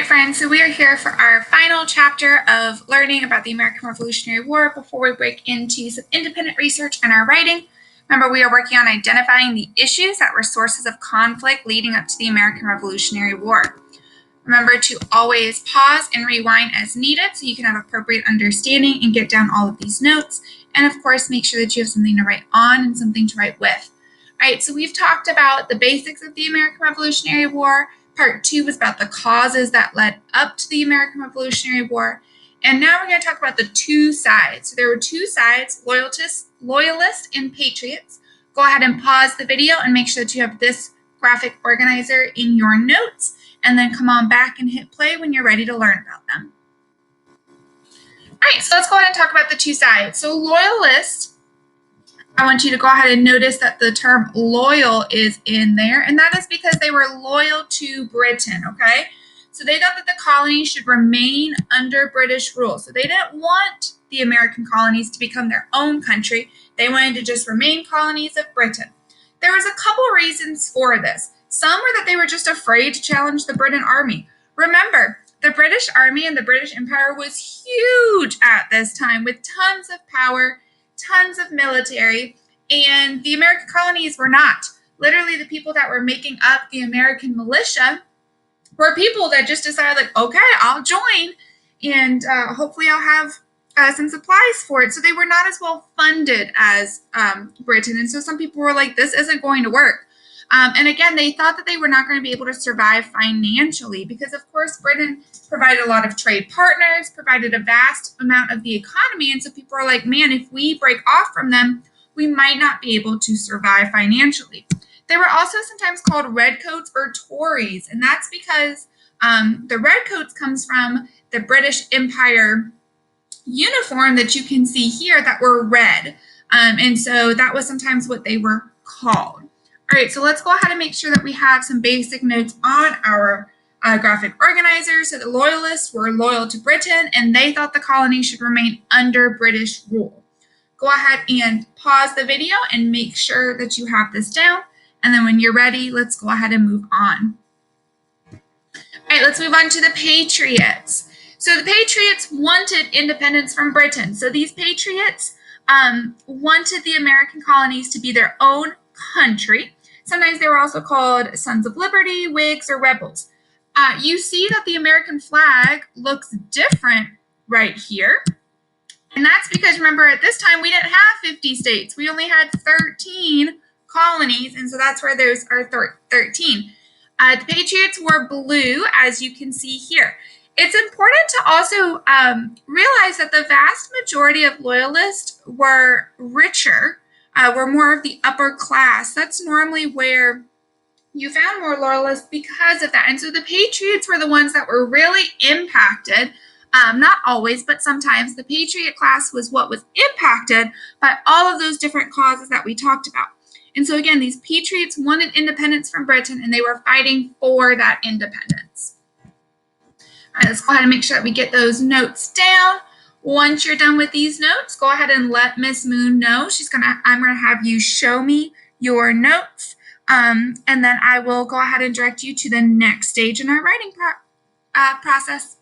friends, so we are here for our final chapter of learning about the American Revolutionary War before we break into some independent research and our writing. Remember, we are working on identifying the issues that were sources of conflict leading up to the American Revolutionary War. Remember to always pause and rewind as needed so you can have appropriate understanding and get down all of these notes. And of course, make sure that you have something to write on and something to write with. All right, so we've talked about the basics of the American Revolutionary War. Part 2 was about the causes that led up to the American Revolutionary War. And now we're going to talk about the two sides. So there were two sides, Loyalists and Patriots. Go ahead and pause the video and make sure that you have this graphic organizer in your notes, and then come on back and hit play when you're ready to learn about them. All right, so let's go ahead and talk about the two sides. So Loyalists, I want you to go ahead and notice that the term loyal is in there, and that is because they were loyal to Britain, okay? So they thought that the colonies should remain under British rule. So they didn't want the American colonies to become their own country. They wanted to just remain colonies of Britain. There was a couple reasons for this. Some were that they were just afraid to challenge the British army. Remember, the British army and the British Empire was huge at this time with tons of power, tons of military, and the American colonies were not. Literally, the people that were making up the American militia were people that just decided, like, okay, I'll join, and hopefully I'll have some supplies for it. So they were not as well funded as Britain, and so some people were like, this isn't going to work. And again, they thought that they were not going to be able to survive financially because, of course, Britain provided a lot of trade partners, provided a vast amount of the economy. And so people are like, man, if we break off from them, we might not be able to survive financially. They were also sometimes called redcoats or Tories. And that's because the redcoats comes from the British Empire uniform that you can see here that were red. And so that was sometimes what they were called. All right, so let's go ahead and make sure that we have some basic notes on our graphic organizer. So the Loyalists were loyal to Britain, and they thought the colony should remain under British rule. Go ahead and pause the video and make sure that you have this down. And then when you're ready, let's go ahead and move on. All right, let's move on to the Patriots. So the Patriots wanted independence from Britain. So these Patriots wanted the American colonies to be their own country. Sometimes they were also called Sons of Liberty, Whigs, or Rebels. You see that the American flag looks different right here. And that's because, remember, at this time, we didn't have 50 states. We only had 13 colonies, and so that's where those are 13. The Patriots were blue, as you can see here. It's important to also realize that the vast majority of Loyalists were richer, were more of the upper class. That's normally where you found more Loyalists because of that. And so the Patriots were the ones that were really impacted. Not always, but sometimes the Patriot class was what was impacted by all of those different causes that we talked about. And so again, these Patriots wanted independence from Britain, and they were fighting for that independence. All right, let's go ahead and make sure that we get those notes down. Once you're done with these notes, go ahead and let Miss Moon know. I'm gonna have you show me your notes, and then I will go ahead and direct you to the next stage in our writing process.